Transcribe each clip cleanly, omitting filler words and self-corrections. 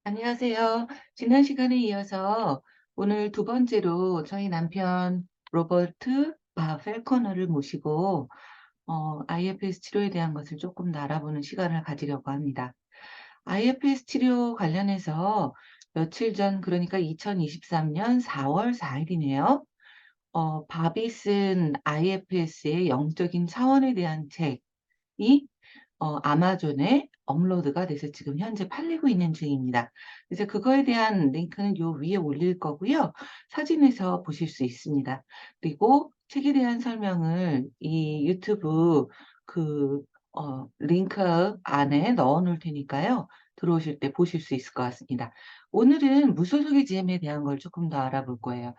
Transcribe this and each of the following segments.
안녕하세요. 지난 시간에 이어서 오늘 두 번째로 저희 남편 로버트 펠커너를 모시고 IFS 치료에 대한 것을 조금 더 알아보는 시간을 가지려고 합니다. IFS 치료 관련해서 며칠 전, 그러니까 2023년 4월 4일이네요. 밥이 쓴 IFS의 영적인 차원에 대한 책이 아마존에 업로드가 돼서 지금 현재 팔리고 있는 중입니다. 그래서 그거에 대한 링크는 요 위에 올릴 거고요. 사진에서 보실 수 있습니다. 그리고 책에 대한 설명을 이 유튜브 그 링크 안에 넣어 놓을 테니까요. 들어오실 때 보실 수 있을 것 같습니다. 오늘은 무소속의 GM에 대한 걸 조금 더 알아볼 거예요.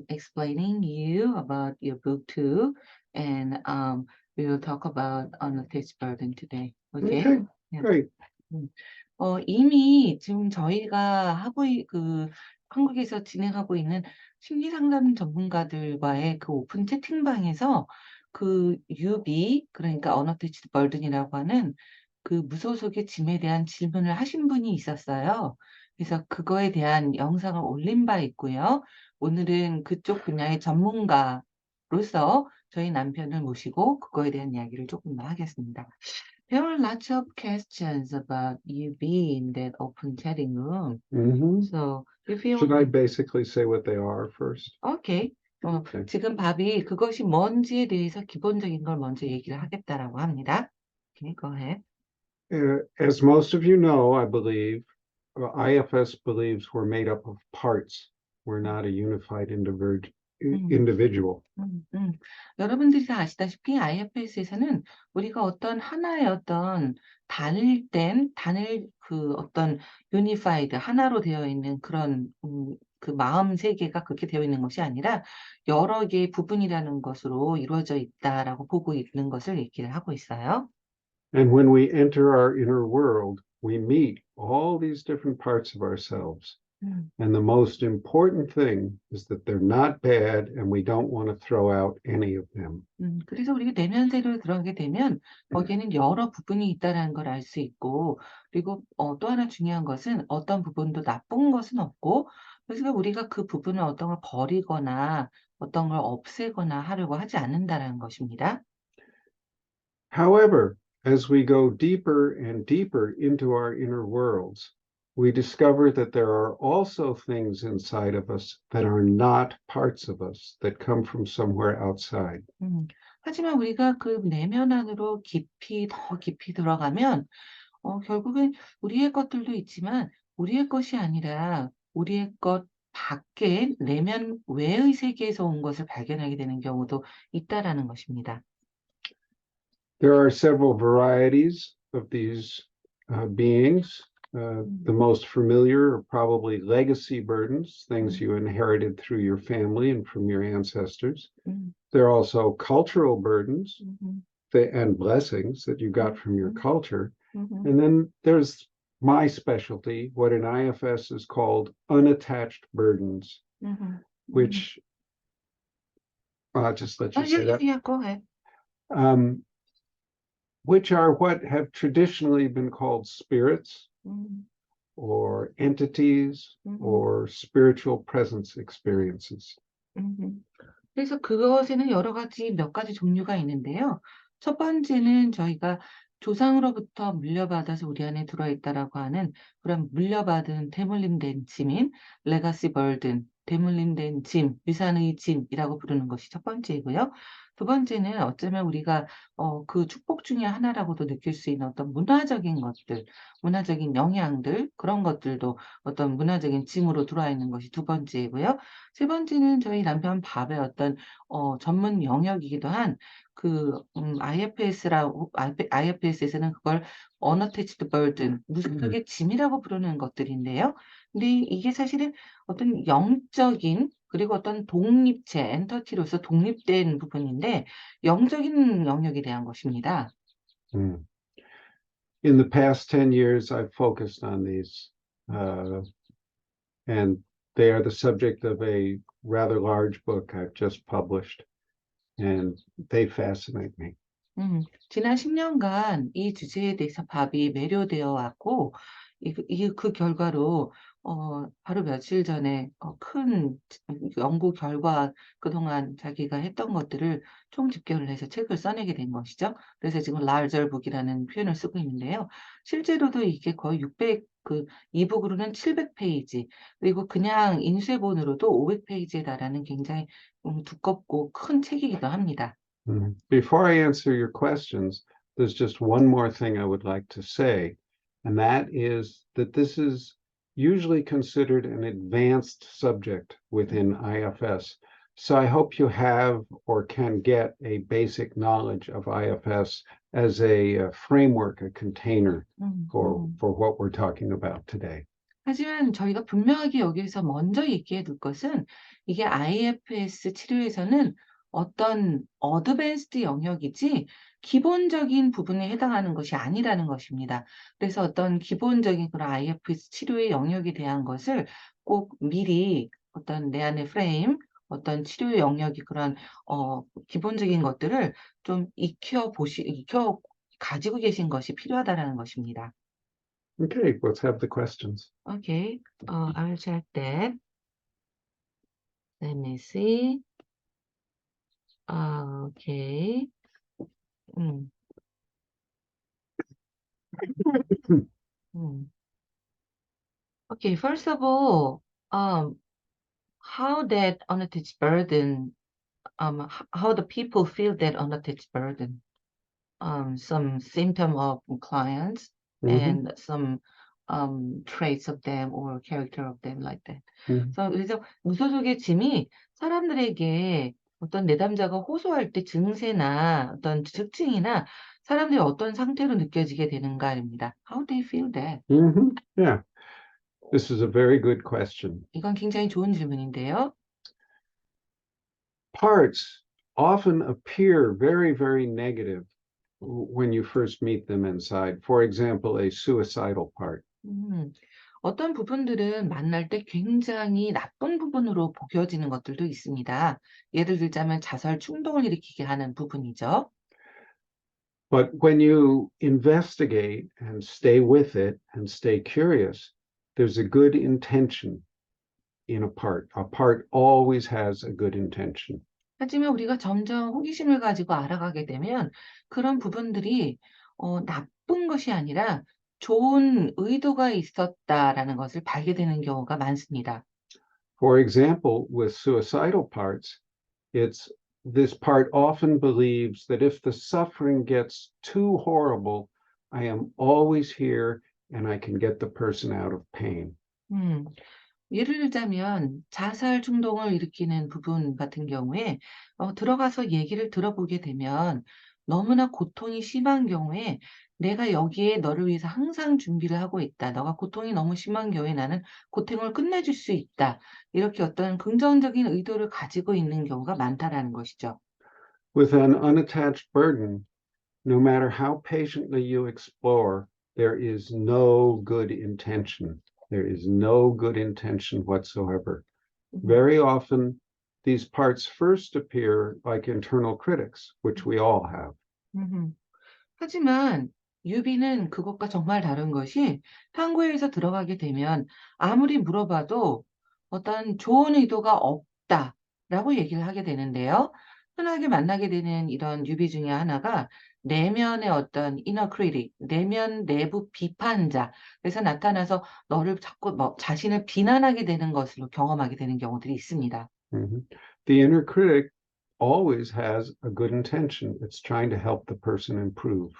explaining you about your book too, and we will talk about unattached burden today. Okay? Okay, Yeah. great. 음. 이미 지금 저희가 한국에서 진행하고 있는 심리 상담 전문가들과의 그 오픈 채팅방에서 그러니까 unattached burden이라고 하는 그 무소속의 짐에 대한 질문을 하신 분이 있었어요. 그래서 그거에 대한 영상을 올린 바 있고요. 오늘은 그쪽 분야의 전문가로서 저희 남편을 모시고 그거에 대한 이야기를 조금 더 하겠습니다. There are lots of questions about you being in that open chatting room. Hmm. So if you Should I basically say what they are first? okay. Okay. 지금 밥이 그것이 뭔지에 대해서 기본적인 걸 먼저 얘기를 하겠다라고 합니다. Okay, go ahead. As most of you know, I believe, IFS believes we're made up of parts. We're not a unified 음. individual. 음, 음. 여러분들이 다 아시다시피 IFS에서는 우리가 어떤 하나의 어떤 단일 그 어떤 유니파이드 하나로 되어 있는 그런 그 마음 세계가 그렇게 되어 있는 것이 아니라 여러 개의 부분이라는 것으로 이루어져 있다라고 보고 있는 것을 얘기를 하고 있어요. And when we enter our inner world, we meet all these different parts of ourselves. 음. And the most important thing is that they're not bad and we don't want to throw out any of them. 그래서 우리가 내면 세계로 들어가게 되면 거기에는 여러 부분이 있다라는 걸 알 수 있고, 그리고 또 하나 중요한 것은 어떤 부분도 나쁜 것은 없고, 그래서 우리가 그 부분을 어떤 걸 버리거나 어떤 걸 없애거나 하려고 하지 않는다라는 것입니다. However, as we go deeper and deeper into our inner worlds, we discover that there are also things inside of us that are not parts of us, that come from somewhere outside. 음, 하지만 우리가 그 내면 안으로 더 깊이 들어가면 결국엔 우리의 것들도 있지만 우리의 것이 아니라 우리의 것 밖에 내면 외의 세계에서 온 것을 발견하게 되는 경우도 있다라는 것입니다. There are several varieties of these beings. The most familiar are probably legacy burdens, things you inherited through your family and from your ancestors. 음, There are also cultural burdens 음, and blessings that you got from your 음, culture. 음, And then there's my specialty, what in IFS is called unattached burdens, 음, 음. which I'll just let you Yeah, say yeah, that, yeah, go ahead. um, which are what have traditionally been called spirits 음, or entities 음, or spiritual presence experiences. 음. 그래서 그것에는 여러 가지 몇 가지 종류가 있는데요. 첫 번째는 저희가 조상으로부터 물려받아서 우리 안에 들어있다라고 하는 그런 물려받은 대물림된 짐인 레가시 벌든, 대물림된 짐, 유산의 짐이라고 부르는 것이 첫 번째이고요. 두 번째는 어쩌면 우리가 그 축복 중에 하나라고도 느낄 수 있는 어떤 문화적인 것들, 문화적인 영향들, 그런 것들도 어떤 문화적인 짐으로 들어와 있는 것이 두 번째이고요. 세 번째는 저희 남편 밥의 어떤 전문 영역이기도 한 IFS에서는 그걸 unattached burden, 무소속의 짐이라고 부르는 것들인데요. 근데 이게 사실은 어떤 영적인 그리고 어떤 독립체, 엔터티로서 독립된 부분인데 영적인 영역에 대한 것입니다. Mm. In the past 10 years, I've focused on these, uh, and they are the subject of a rather large book I've just published, and they fascinate me. 지난 10년간 이 주제에 대해서 밥이 매료되어 왔고, 그 결과로 바로 며칠 전에 큰 연구 결과 그동안 자기가 했던 것들을 총집결을 해서 책을 써내게 된 것이죠. 그래서 지금 larger book이라는 표현을 쓰고 있는데요. 실제로도 이게 거의 600 이북으로는 700페이지 그리고 그냥 인쇄본으로도 500페이지에 달하는 굉장히 두껍고 큰 책이기도 합니다. Before I answer your questions, there's just one more thing I would like to say, and that is that this is usually considered an advanced subject within IFS. So I hope you have or can get a basic knowledge of IFS as a framework, a container for what we're talking about today. 하지만 저희가 분명하게 여기에서 먼저 얘기해 둘 것은 이게 IFS 치료에서는 어떤 어드밴스드 영역이지 기본적인 부분에 해당하는 것이 아니라는 것입니다. 그래서 어떤 기본적인 그런 IFS 치료의 영역에 대한 것을 꼭 미리 어떤 내 안의 프레임, 어떤 치료 영역이 그런 기본적인 것들을 좀 익혀 가지고 계신 것이 필요하다라는 것입니다. Okay, let's have the questions. Okay, I'll check that. Let me see. Okay. Mm, mm. Okay, first of all, how that unattached burden, how the people feel that unattached burden, some symptom of clients and some traits of them or character of them like that. 그래서 무소속의 짐이 사람들에게 어떤 내담자가 호소할 때 증세나 어떤 특징이나 사람들이 어떤 상태로 느껴지게 되는가입니다. How they feel that. Yeah, this is a very good question. 이건 굉장히 좋은 질문인데요. Parts often appear very, very negative when you first meet them inside. For example, a suicidal part. 어떤 부분들은 만날 때 굉장히 나쁜 부분으로 보여지는 것들도 있습니다. 예를 들자면 자살 충동을 일으키게 하는 부분이죠. But when you investigate and stay with it and stay curious, there's a good intention in a part. A part always has a good intention. 하지만 우리가 점점 호기심을 가지고 알아가게 되면 그런 부분들이 나쁜 것이 아니라 좋은 의도가 있었다라는 것을 발견되는 경우가 많습니다. For example, with suicidal parts, it's this part often believes that if the suffering gets too horrible, I am always here and I can get the person out of pain. 음, 예를 들자면 자살 충동을 일으키는 부분 같은 경우에 들어가서 얘기를 들어보게 되면 너무나 고통이 심한 경우에 내가 여기에 너를 위해서 항상 준비를 하고 있다. 너가 고통이 너무 심한 경우에 나는 고통을 끝내줄 수 있다. 이렇게 어떤 긍정적인 의도를 가지고 있는 경우가 많다라는 것이죠. With an unattached burden, no matter how patiently you explore, there is no good intention. There is no good intention whatsoever. Very often, these parts first appear like internal critics, which we all have. 하지만 유비는 그것과 정말 다른 것이 탐구에서 들어가게 되면 아무리 물어봐도 어떤 좋은 의도가 없다라고 얘기를 하게 되는데요. 흔하게 만나게 되는 이런 유비 중에 하나가 내면의 어떤 inner critic, 내면 내부 비판자, 그래서 나타나서 너를 자꾸 자신을 비난하게 되는 것으로 경험하게 되는 경우들이 있습니다. The inner critic always has a good intention. It's trying to help the person improve.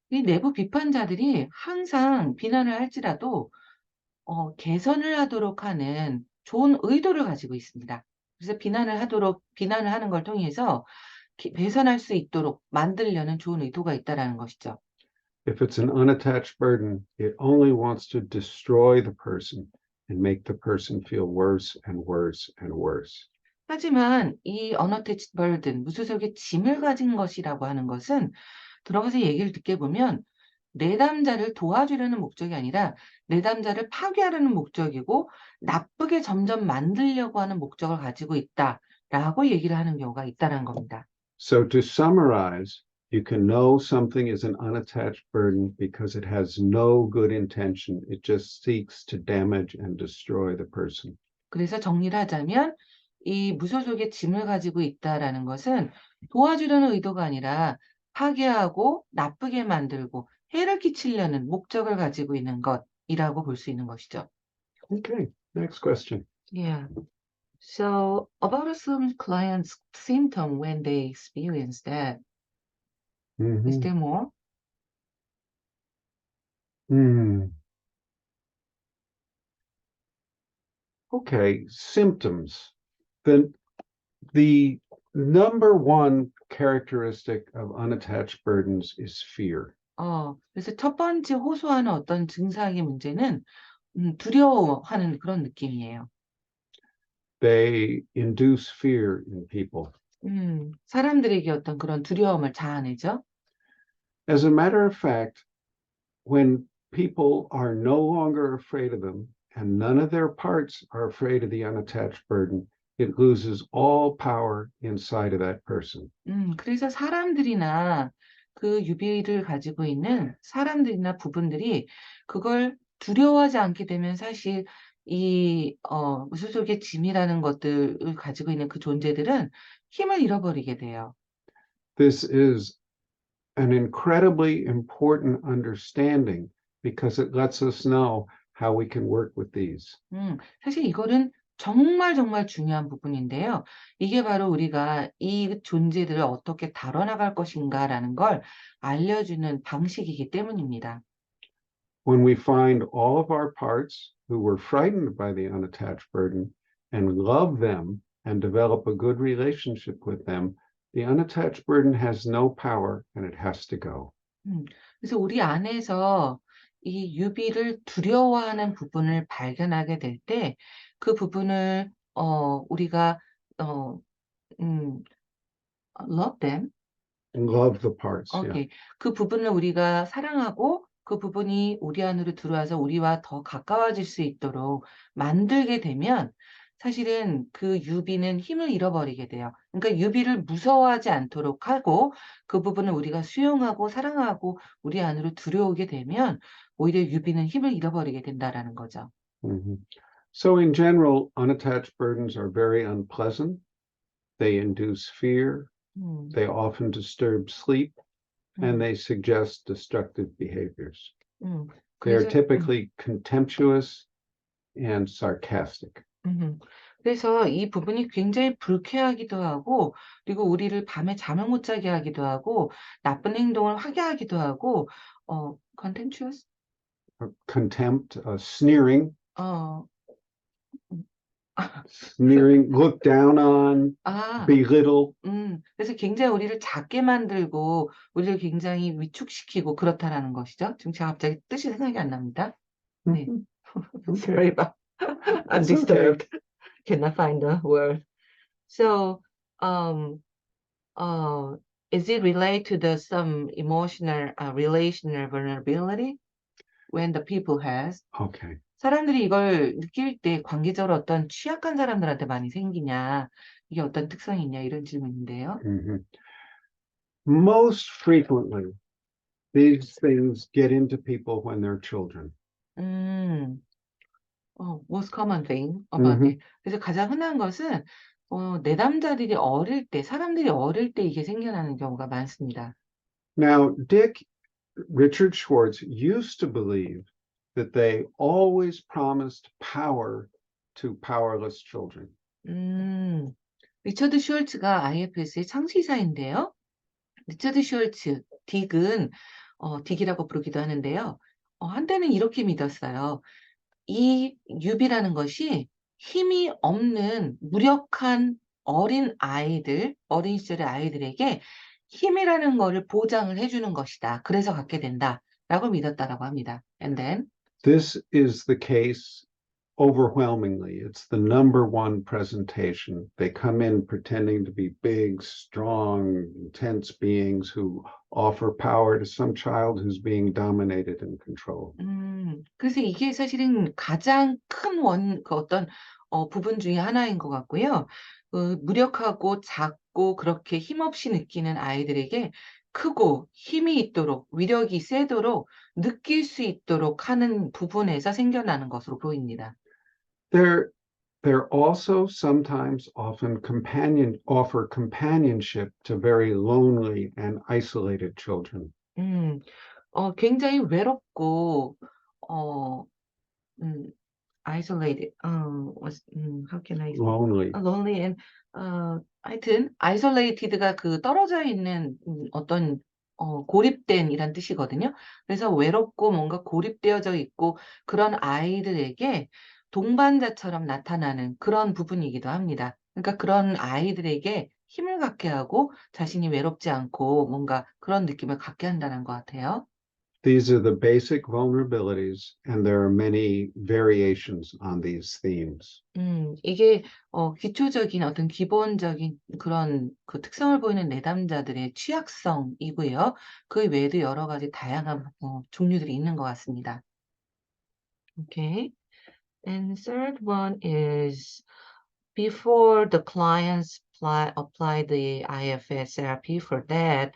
이 내부 비판자들이 항상 비난을 할지라도 개선을 하도록 하는 좋은 의도를 가지고 있습니다. 그래서 비난을 하는 걸 통해서 개선할 수 있도록 만들려는 좋은 의도가 있다라는 것이죠. If it's an unattached burden, it only wants to destroy the person and make the person feel worse and worse and worse. 하지만 이 unattached burden, 무소속의 짐을 가진 것이라고 하는 것은 들어가서 얘기를 듣게 보면 내담자를 도와주려는 목적이 아니라 내담자를 파괴하려는 목적이고 나쁘게 점점 만들려고 하는 목적을 가지고 있다라고 얘기를 하는 경우가 있다는 겁니다. So to summarize, You can know something is an unattached burden because it has no good intention. It just seeks to damage and destroy the person. 그래서 정리를 하자면 이 무소속의 짐을 가지고 있다라는 것은 도와주려는 의도가 아니라 파괴하고 나쁘게 만들고 해를 끼치려는 목적을 가지고 있는 것이라고 볼 수 있는 것이죠. Okay, next question. Yeah. So about some clients' symptom when they experience that, is Mhm. there more? Okay, symptoms. The number one characteristic of unattached burdens is fear. 그래서 첫 번째 호소하는 어떤 증상의 문제는 두려워하는 그런 느낌이에요. They induce fear in people. 사람들에게 어떤 그런 두려움을 자아내죠. As a matter of fact, when people are no longer afraid of them and none of their parts are afraid of the unattached burden, it loses all power inside of that person. 그래서 사람들이나 그 유비를 가지고 있는 사람들이나 부분들이 그걸 두려워하지 않게 되면 사실 이 무소속의 짐이라는 것들을 가지고 있는 그 존재들은 힘을 잃어버리게 돼요. This is an incredibly important understanding because it lets us know how we can work with these. 사실 이거는 정말 정말 중요한 부분인데요. 이게 바로 우리가 이 존재들을 어떻게 다뤄나갈 것인가라는 걸 알려주는 방식이기 때문입니다. When we find all of our parts who were frightened by the unattached burden and love them and develop a good relationship with them, the unattached burden has no power and it has to go. 그래서 우리 안에서 이 유비를 두려워하는 부분을 발견하게 될 때 그 부분을 우리가 어 love them. Love the parts. Yeah. 오케이. 그 부분을 우리가 사랑하고 그 부분이 우리 안으로 들어와서 우리와 더 가까워질 수 있도록 만들게 되면 사실은 그 유비는 힘을 잃어버리게 돼요. 그러니까 유비를 무서워하지 않도록 하고 그 부분을 우리가 수용하고 사랑하고 우리 안으로 들여오게 되면 오히려 유비는 힘을 잃어버리게 된다라는 거죠. Mhm. So, in general, unattached burdens are very unpleasant. They induce fear. 음, They often disturb sleep and 음, they suggest destructive behaviors. 음. They are 그래서 typically contemptuous and sarcastic. 그래서 이 부분이 굉장히 불쾌하기도 하고, 그리고 우리를 밤에 잠을 못 자게 하기도 하고, 나쁜 행동을 하게 하기도 하고, contemptuous? Contempt, sneering, 어, sneering, look down on, 아, belittle. 그래서 굉장히 우리를 작게 만들고, 우리를 굉장히 위축시키고 그렇다라는 것이죠. 지금 제가 갑자기 뜻이 생각이 안 납니다. 네. Mhm. Sorry about It's okay. undisturbed. Cannot find the word. So, um, uh, is it related to the some emotional, relational vulnerability when the people has? Okay. 사람들이 이걸 느낄 때 관계적으로 어떤 취약한 사람들한테 많이 생기냐, 이게 어떤 특성이 있냐 이런 질문인데요. Mhm. Most frequently, these things get into people when they're children. 음, most common thing about Mhm. it. 그래서 가장 흔한 것은 내담자들이 어릴 때, 사람들이 어릴 때 이게 생겨나는 경우가 많습니다. Now, Richard Schwartz used to believe that they always promised power to powerless children. 리처드 슈얼츠가 IFS의 창시자인데요. 리처드 슈얼츠, 딕은 딕이라고 부르기도 하는데요. 한때는 이렇게 믿었어요. 이 유비라는 것이 힘이 없는 무력한 어린 아이들, 어린 시절의 아이들에게 힘이라는 거를 보장을 해주는 것이다. 그래서 갖게 된다라고 믿었다라고 합니다. And then This is the case overwhelmingly. It's the number one presentation. They come in pretending to be big, strong, intense beings who offer power to some child who's being dominated and controlled. 그래서 이게 사실은 가장 큰 그 어떤 부분 중에 하나인 것 같고요. 무력하고 작고 그렇게 힘없이 느끼는 아이들에게 크고 힘이 있도록 위력이 세도록 느낄 수 있도록 하는 부분에서 생겨나는 것으로 보입니다. They're they're also sometimes offer companionship to very lonely and isolated children. 음. 굉장히 외롭고 어 음 isolated how can I Lonely. lonely and 하여튼 isolated가 그 떨어져 있는 어떤 고립된 이란 뜻이거든요. 그래서 외롭고 뭔가 고립되어져 있고 그런 아이들에게 동반자처럼 나타나는 그런 부분이기도 합니다. 그러니까 그런 아이들에게 힘을 갖게 하고 자신이 외롭지 않고 뭔가 그런 느낌을 갖게 한다는 것 같아요. These are the basic vulnerabilities, and there are many variations on these themes. 이게 기초적인 어떤 기본적인 그런 그 특성을 보이는 내담자들의 취약성이고요. 그 외에도 여러 가지 다양한 종류들이 있는 것 같습니다. Okay. And third one is before the clients apply the IFS therapy for that,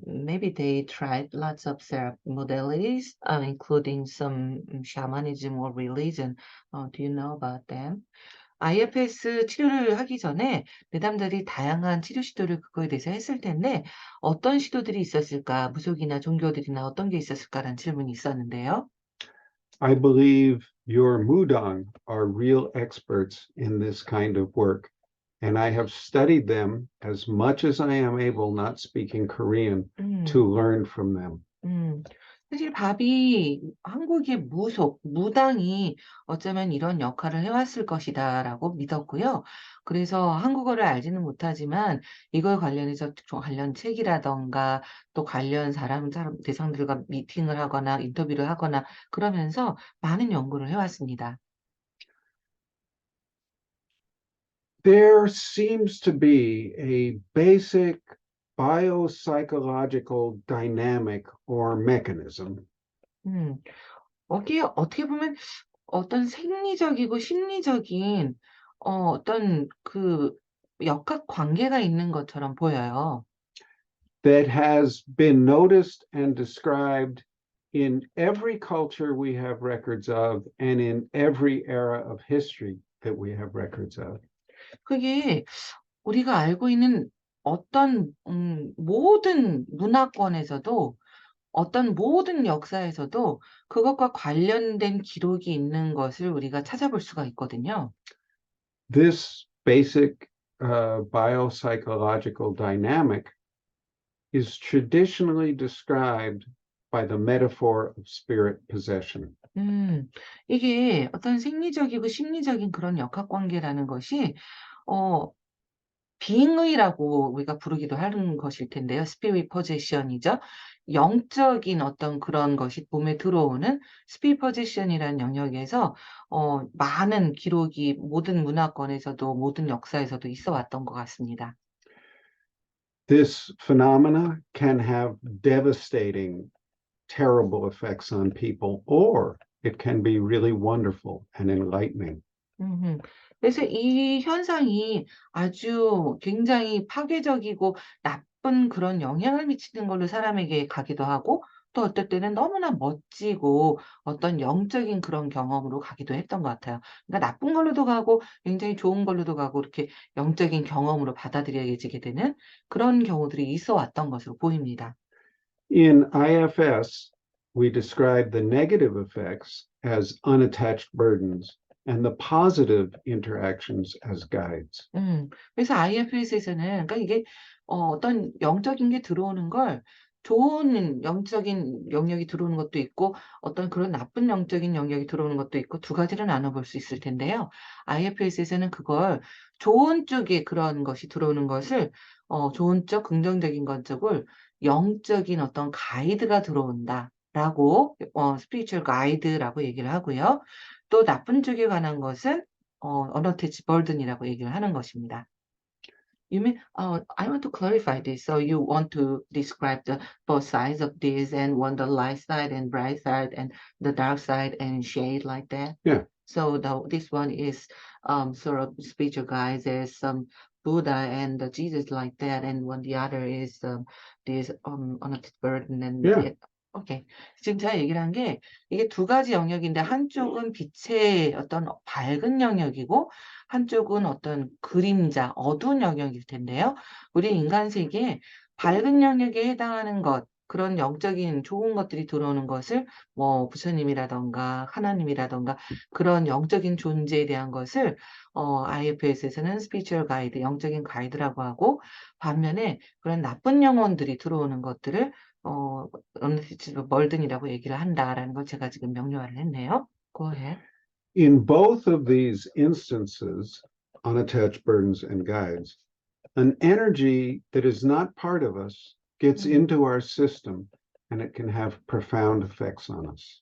maybe they tried lots of therapy modalities, including some shamanism or religion. Do you know about them? IFS 치료를 하기 전에 내담들이 다양한 치료 시도를 그거에 대해서 했을 텐데 어떤 시도들이 있었을까? 무속이나 종교들이나 어떤 게 있었을까라는 질문이 있었는데요. I believe your Mudang are real experts in this kind of work, and I have studied them as much as I am able, not speaking Korean, 음. to learn from them. 음. 사실 밥이 한국의 무당이 어쩌면 이런 역할을 해왔을 것이다라고 믿었고요. 그래서 한국어를 알지는 못하지만 이걸 관련해서 관련 책이라던가 또 관련 대상들과 미팅을 하거나 인터뷰를 하거나 그러면서 많은 연구를 해왔습니다. There seems to be a basic biopsychological dynamic or mechanism 음. 여기에 어떻게 보면 어떤 생리적이고 심리적인 어떤 그 역학 관계가 있는 것처럼 보여요. that has been noticed and described in every culture we have records of and in every era of history that we have records of. 그게 우리가 알고 있는 어떤 모든 문화권에서도 어떤 모든 역사에서도 그것과 관련된 기록이 있는 것을 우리가 찾아볼 수가 있거든요. This basic biopsychological dynamic is traditionally described by the metaphor of spirit possession. 이게 어떤 생리적이고 심리적인 그런 역학 관계라는 것이 어 빙의라고 우리가 부르기도 하는 것일 텐데요. spirit possession이죠. 영적인 어떤 그런 것이 몸에 들어오는 spirit possession이라는 영역에서 많은 기록이 모든 문화권에서도 모든 역사에서도 있어 왔던 것 같습니다. This phenomena can have devastating, terrible effects on people, or it can be really wonderful and enlightening. 음음. 그래서 이 현상이 아주 굉장히 파괴적이고 나쁜 그런 영향을 미치는 걸로 사람에게 가기도 하고 또 어떨 때는 너무나 멋지고 어떤 영적인 그런 경험으로 가기도 했던 것 같아요. 그러니까 나쁜 걸로도 가고 굉장히 좋은 걸로도 가고 이렇게 영적인 경험으로 받아들여지게 되는 그런 경우들이 있어 왔던 것으로 보입니다. In IFS, we describe the negative effects as unattached burdens and the positive interactions as guides. 그래서 IFS에서는 그러니까 이게 어떤 영적인 게 들어오는 걸 좋은 영적인 영역이 들어오는 것도 있고 어떤 그런 나쁜 영적인 영역이 들어오는 것도 있고 두 가지를 나눠 볼 수 있을 텐데요. IFS에서는 그걸 좋은 쪽에 그런 것이 들어오는 것을 좋은 쪽, 긍정적인 것 쪽을 영적인 어떤 가이드가 들어온다라고 spiritual guide라고 얘기를 하고요. 또 나쁜 쪽에 관한 것은 unattached burden이라고 얘기를 하는 것입니다. You mean I want to clarify this. So you want to describe the both sides of this and one the light side and bright side and the dark side and shade like that? Yeah. So this one is sort of spiritual guides as some Buddha and the Jesus like that, and when the other is this unattached burden and Yeah. yeah. 오케이. 지금 제가 얘기를 한 게 이게 두 가지 영역인데 한쪽은 빛의 어떤 밝은 영역이고 한쪽은 어떤 그림자, 어두운 영역일 텐데요. 우리 인간 세계에 밝은 영역에 해당하는 것, 그런 영적인 좋은 것들이 들어오는 것을 뭐 부처님이라던가 하나님이라던가 그런 영적인 존재에 대한 것을 IFS에서는 스피리추얼 가이드, 영적인 가이드라고 하고 반면에 그런 나쁜 영혼들이 들어오는 것들을 멀든이라고 얘기를 한다라는 걸 제가 지금 명료화를 했네요. Go ahead. In both of these instances, unattached burdens and guides, an energy that is not part of us gets into our system and it can have profound effects on us.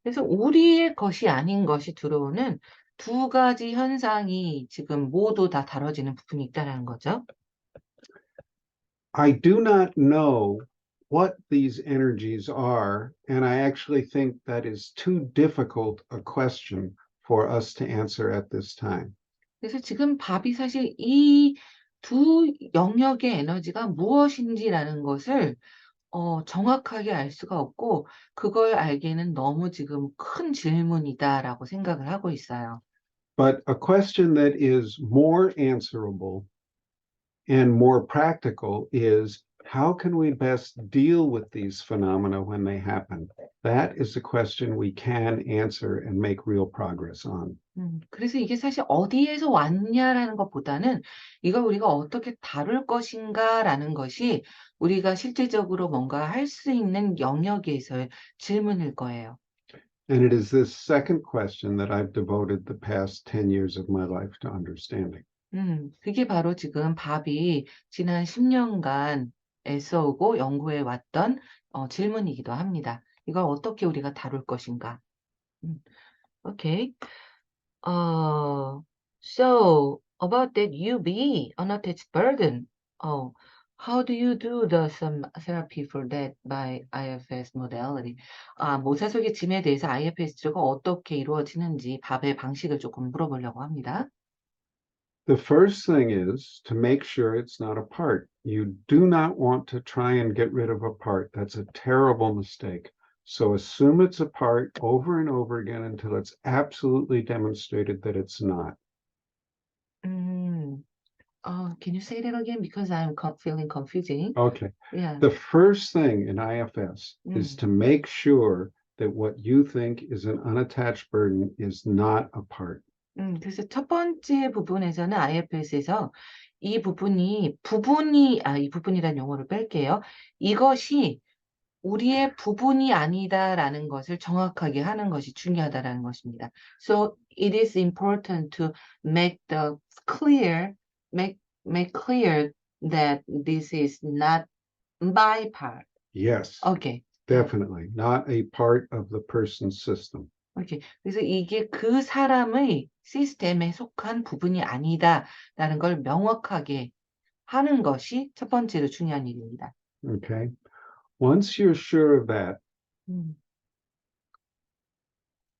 그래서 우리의 것이 아닌 것이 들어오는 두 가지 현상이 지금 모두 다 다뤄지는 부분이 있다라는 거죠. I do not know what these energies are, and I actually think that is too difficult a question for us to answer at this time. 그래서 지금 밥이 사실 이 두 영역의 에너지가 무엇인지라는 것을 정확하게 알 수가 없고 그걸 알기에는 너무 지금 큰 질문이다라고 생각을 하고 있어요. But a question that is more answerable and more practical is how can we best deal with these phenomena when they happen? That is the question we can answer and make real progress on. 그래서 이게 사실 어디에서 왔냐라는 것보다는 이걸 우리가 어떻게 다룰 것인가라는 것이 우리가 실제적으로 뭔가 할 수 있는 영역에서의 질문일 거예요. And it is this second question that I've devoted the past 10 years of my life to understanding. 그게 바로 지금 밥이 지난 10년간 애써오고 연구해 왔던 질문이기도 합니다. 이걸 어떻게 우리가 다룰 것인가? Okay. So about that UB, unattached burden. How do you do some therapy for that by IFS modality? 모사 속의 짐에 대해서 IFS 치료가 어떻게 이루어지는지 밥의 방식을 조금 물어보려고 합니다. The first thing is to make sure it's not a part. You do not want to try and get rid of a part. That's a terrible mistake. So assume it's a part over and over again until it's absolutely demonstrated that it's not. Can you say that again? Because I'm feeling confusing. Okay. Yeah. The first thing in IFS is to make sure that what you think is an unattached burden is not a part. 그래서 첫 번째 부분에서는 IFS에서 이 부분이 이 부분이란 용어를 뺄게요. 이것이 우리의 부분이 아니다라는 것을 정확하게 하는 것이 중요하다라는 것입니다. So it is important to make clear that this is not my part. Yes, Okay. definitely. Not a part of the person's system. 오케이. 그래서 이게 그 사람의 시스템에 속한 부분이 아니다라는 걸 명확하게 하는 것이 첫 번째로 중요한 일입니다. Okay. Once you're sure of that,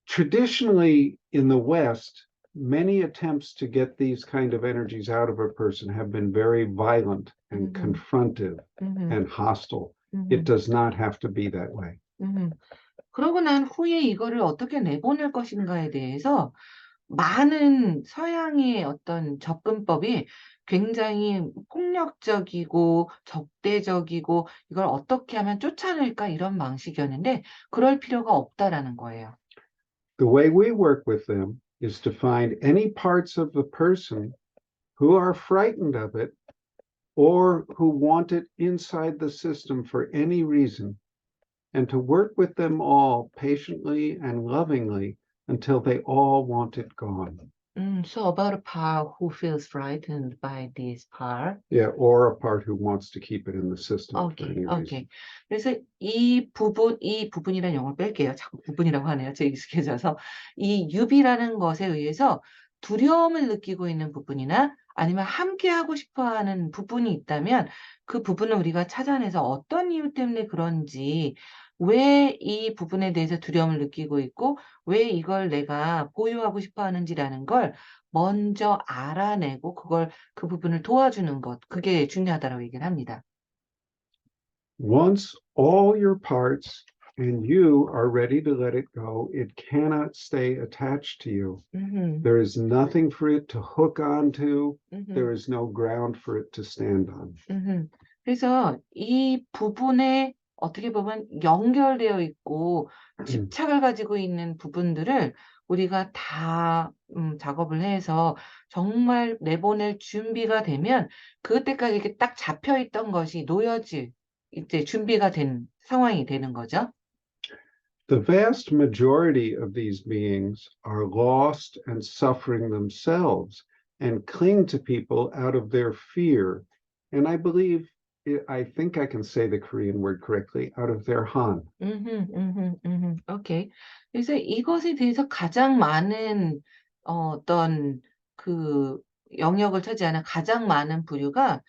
traditionally in the West, many attempts to get these kind of energies out of a person have been very violent and confrontive and hostile. It does not have to be that way. 그러고 난 후에 이거를 어떻게 내보낼 것인가에 대해서 많은 서양의 어떤 접근법이 굉장히 폭력적이고 적대적이고 이걸 어떻게 하면 쫓아낼까 이런 방식이었는데 그럴 필요가 없다라는 거예요. The way we work with them is to find any parts of the person who are frightened of it or who want it inside the system for any reason, and to work with them all patiently and lovingly until they all want it gone. So about a part who feels frightened by this part. Yeah, or a part who wants to keep it in the system for any reason. 오케이. 그래서 이 부분이라는 용어를 뺄게요. 자꾸 부분이라고 하네요. 제 익숙해져서. 이 유비라는 것에 의해서 두려움을 느끼고 있는 부분이나 아니면 함께 하고 싶어 하는 부분이 있다면 그 부분을 우리가 찾아내서 어떤 이유 때문에 그런지 왜 이 부분에 대해서 두려움을 느끼고 있고 왜 이걸 내가 보유하고 싶어 하는지라는 걸 먼저 알아내고 그 부분을 도와주는 것, 그게 중요하다고 얘기를 합니다. Once all your parts and you are ready to let it go, it cannot stay attached to you. 음흠, There is nothing for it to hook onto. 음흠. There is no ground for it to stand on. 그래서 이 부분에 어떻게 보면 연결되어 있고 집착을 가지고 있는 부분들을 우리가 다 작업을 해서 정말 내보낼 준비가 되면 그때까지 이렇게 딱 잡혀 있던 것이 놓여질 이제 준비가 된 상황이 되는 거죠. The vast majority of these beings are lost and suffering themselves and cling to people out of their fear. And I believe, I think I can say the Korean word correctly, out of their han. 오케이. 그래서 이것에 대해서 가장 많은 어떤 그 영역을 차지하는 가장 많은 부류가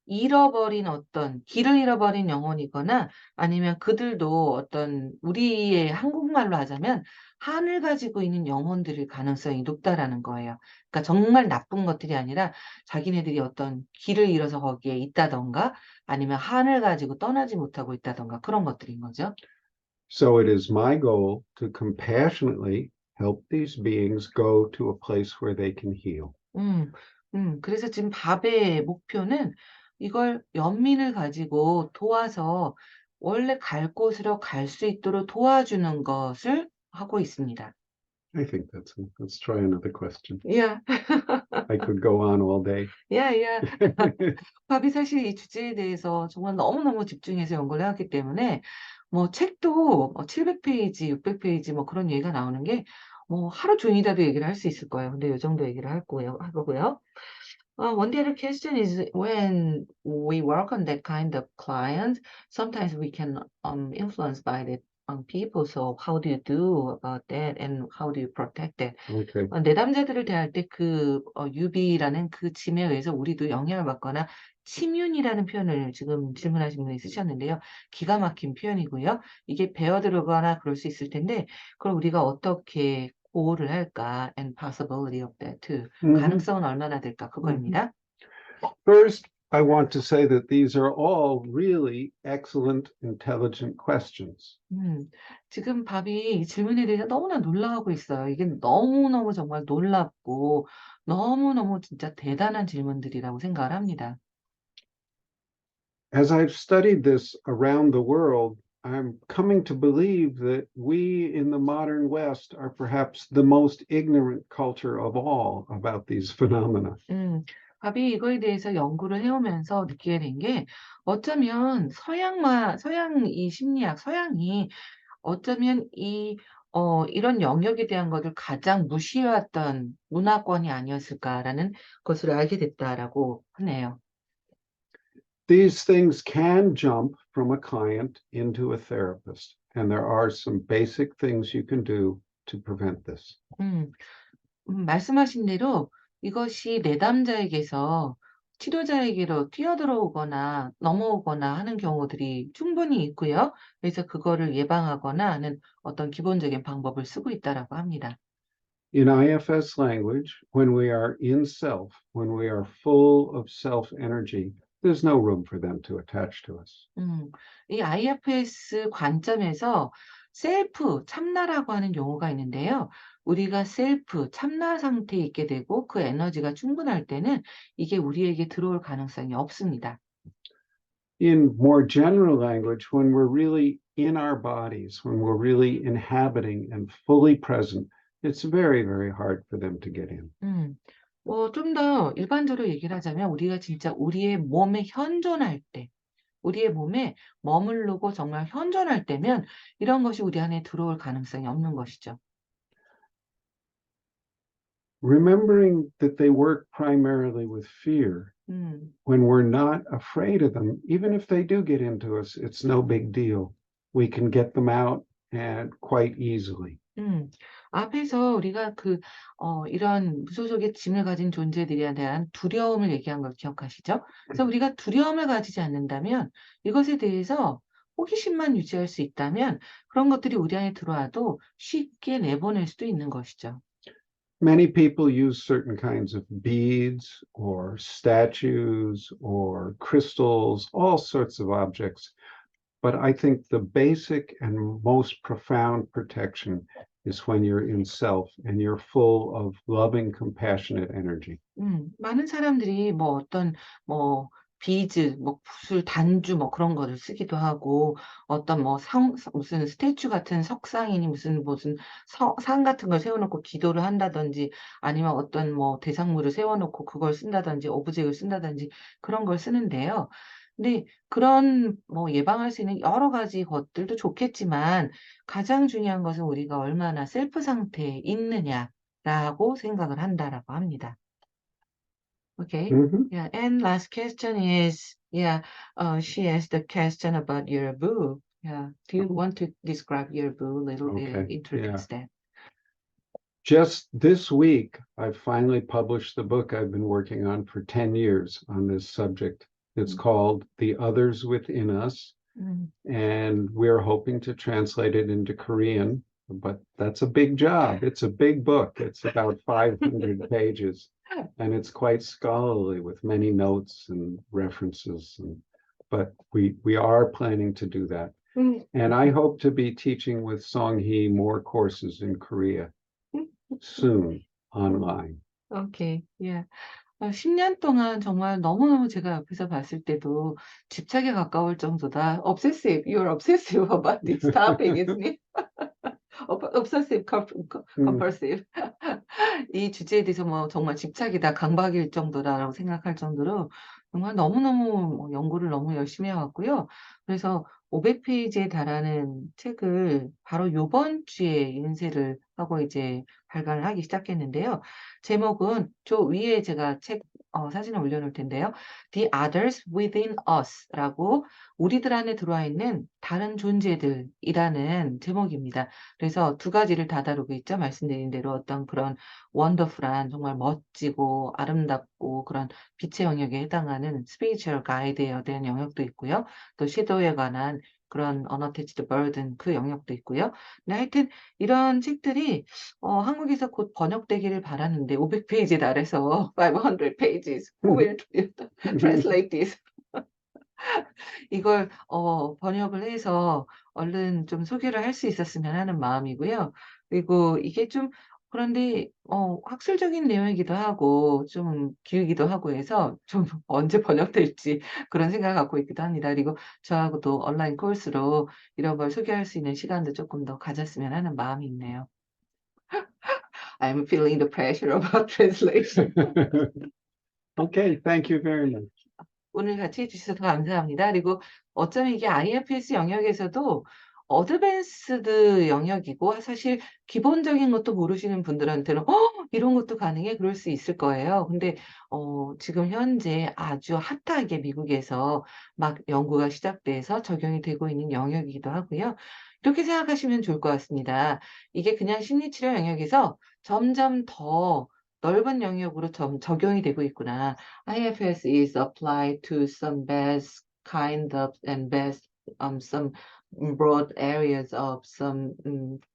잃어버린 어떤 길을 잃어버린 영혼이거나 아니면 그들도 어떤 우리의 한국말로 하자면 한을 가지고 있는 영혼들일 가능성이 높다라는 거예요. 그러니까 정말 나쁜 것들이 아니라 자기네들이 어떤 길을 잃어서 거기에 있다던가 아니면 한을 가지고 떠나지 못하고 있다던가 그런 것들인 거죠. So it is my goal to compassionately help these beings go to a place where they can heal. 그래서 지금 밥의 목표는 이걸 연민을 가지고 도와서 원래 갈 곳으로 갈 수 있도록 도와주는 것을 하고 있습니다. I think let's try another question. Yeah, I could go on all day. yeah, yeah. 밥이 사실 이 주제에 대해서 정말 너무너무 집중해서 연구를 해왔기 때문에 뭐 책도 700페이지, 600페이지 뭐 그런 얘기가 나오는 게 뭐 하루 종일이라도 얘기를 할 수 있을 거예요. 근데 이 정도 얘기를 할 거고요. One other question is when we work on that kind of client, sometimes we can influenced by the people. So how do you do about that, and how do you protect that? Okay. 내담자들을 대할 때 그 유비라는 그 짐에 의해서 우리도 영향을 받거나 침윤이라는 표현을 지금 질문하신 분이 쓰셨는데요. 기가 막힌 표현이고요. 이게 배어들거나 그럴 수 있을 텐데 그걸 우리가 어떻게 보호를 할까? And possibility of that too. Mhm. 가능성은 얼마나 될까? 그거입니다. First, I want to say that these are all really excellent, intelligent questions. 지금 밥이 이 질문에 대해서 너무나 놀라워하고 있어요. 이게 너무너무 정말 놀랍고 너무너무 진짜 대단한 질문들이라고 생각을 합니다. As I've studied this around the world, I'm coming to believe that we in the modern West are perhaps the most ignorant culture of all about these phenomena. 밥이 이거에 대해서 연구를 해오면서 느끼게 된 게 어쩌면 서양 이 심리학, 서양이 어쩌면 이런 영역에 대한 것을 가장 무시해왔던 문화권이 아니었을까라는 것을 알게 됐다라고 하네요. These things can jump from a client into a therapist, and there are some basic things you can do to prevent this. 음, 말씀하신 대로 이것이 내담자에게서 치료자에게로 뛰어들어오거나 넘어오거나 하는 경우들이 충분히 있고요. 그래서 그거를 예방하거나 하는 어떤 기본적인 방법을 쓰고 있다라고 합니다. In IFS language, when we are in self, when we are full of self energy, there's no room for them to attach to us. 이 IFS 관점에서 셀프, 참나라고 하는 용어가 있는데요. 우리가 셀프, 참나 상태에 있게 되고 그 에너지가 충분할 때는 이게 우리에게 들어올 가능성이 없습니다. In more general language, when we're really in our bodies, when we're really inhabiting and fully present, it's very, very hard for them to get in. 좀 더 일반적으로 얘기를 하자면 우리가 진짜 우리의 몸에 현존할 때, 우리의 몸에 머무르고 정말 현존할 때면 이런 것이 우리 안에 들어올 가능성이 없는 것이죠. Remembering that they work primarily with fear, 음. when we're not afraid of them, even if they do get into us, it's no big deal. We can get them out and quite easily. 앞에서 우리가 이런 무소속의 짐을 가진 존재들에 대한 두려움을 얘기한 걸 기억하시죠? 그래서 우리가 두려움을 가지지 않는다면 이것에 대해서 호기심만 유지할 수 있다면 그런 것들이 우리 안에 들어와도 쉽게 내보낼 수도 있는 것이죠. Many people use certain kinds of beads or statues or crystals, all sorts of objects. But I think the basic and most profound protection is when you're in self and you're full of loving, compassionate energy. 많은 사람들이 뭐 어떤 뭐 비즈, 뭐 붓을 단주 뭐 그런 거를 쓰기도 하고 어떤 뭐 무슨 스태츄 같은 석상이니 무슨 상 같은 걸 세워놓고 기도를 한다든지 아니면 어떤 뭐 대상물을 세워놓고 그걸 쓴다든지 오브젝을 쓴다든지 그런 걸 쓰는데요. 근데 그런 뭐 예방할 수 있는 여러 가지 것들도 좋겠지만 가장 중요한 것은 우리가 얼마나 셀프 상태에 있느냐라고 생각을 한다라고 합니다. Okay. Mhm. Yeah. And last question is, yeah, she asked the question about your book. Yeah. Do you want to describe your book a little bit and Okay, yeah. introduce that? Just this week, I finally published the book I've been working on for 10 years on this subject. It's Mm. called The Others Within Us, and we're hoping to translate it into Korean, but that's a big job. It's a big book. It's about 500 pages, and it's quite scholarly with many notes and references. But we are planning to do that. And I hope to be teaching with Songhee more courses in Korea soon online. Okay. Yeah. 10년 동안 정말 너무너무 제가 옆에서 봤을 때도 집착에 가까울 정도다. Obsessive. You're obsessive about this topic, isn't it? Obsessive compulsive. 이 주제에 대해서 뭐 정말 집착이다, 강박일 정도다라고 생각할 정도로 정말 너무너무 뭐 연구를 너무 열심히 해 왔고요. 그래서 500페이지에 달하는 책을 바로 요번 주에 인쇄를 하고 이제 발간을 하기 시작했는데요. 제목은 저 위에 제가 책 사진을 올려놓을 텐데요. The Others Within Us라고 우리들 안에 들어와 있는 다른 존재들이라는 제목입니다. 그래서 두 가지를 다 다루고 있죠. 말씀드린 대로 어떤 그런 원더풀한 정말 멋지고 아름답고 그런 빛의 영역에 해당하는 스피리추얼 가이드에 대한 영역도 있고요. 또 섀도우에 관한 그런 unattached burden 그 영역도 있고요. 근데 하여튼 이런 책들이 한국에서 곧 번역되기를 바라는데 500페이지에 달해서 500 pages. Who will translate this? 이걸 번역을 해서 얼른 좀 소개를 할 수 있었으면 하는 마음이고요. 그리고 이게 좀 그런데 학술적인 내용이기도 하고 좀 길기도 하고 해서 좀 언제 번역될지 그런 생각을 갖고 있기도 합니다. 그리고 저하고도 온라인 코र्스로 이런 걸 소개할 수 있는 시간도 조금 더 가졌으면 하는 마음이 있네요. I'm feeling the pressure about translation. Okay, thank you very much. 오늘 같이 해주셔서 감사합니다. 그리고 어쩌면 이게 IFS 영역에서도 어드밴스드 영역이고 사실 기본적인 것도 모르시는 분들한테는 이런 것도 가능해? 그럴 수 있을 거예요. 근데 지금 현재 아주 핫하게 미국에서 막 연구가 시작돼서 적용이 되고 있는 영역이기도 하고요. 이렇게 생각하시면 좋을 것 같습니다. 이게 그냥 심리치료 영역에서 점점 더 넓은 영역으로 적용이 되고 있구나. IFS is applied to some best kind of and best some broad areas of some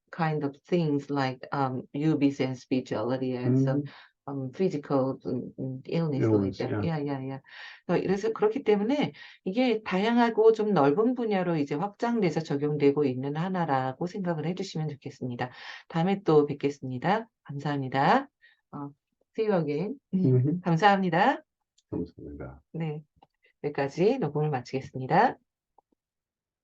kind of things like UBs and spirituality and some physical illness like Illness, that. yeah. Yeah. 그래서 그렇기 때문에 이게 다양하고 좀 넓은 분야로 이제 확장돼서 적용되고 있는 하나라고 생각을 해주시면 좋겠습니다. 다음에 또 뵙겠습니다. 감사합니다. See you again. 감사합니다. 감사합니다. 네, 여기까지 녹음을 마치겠습니다.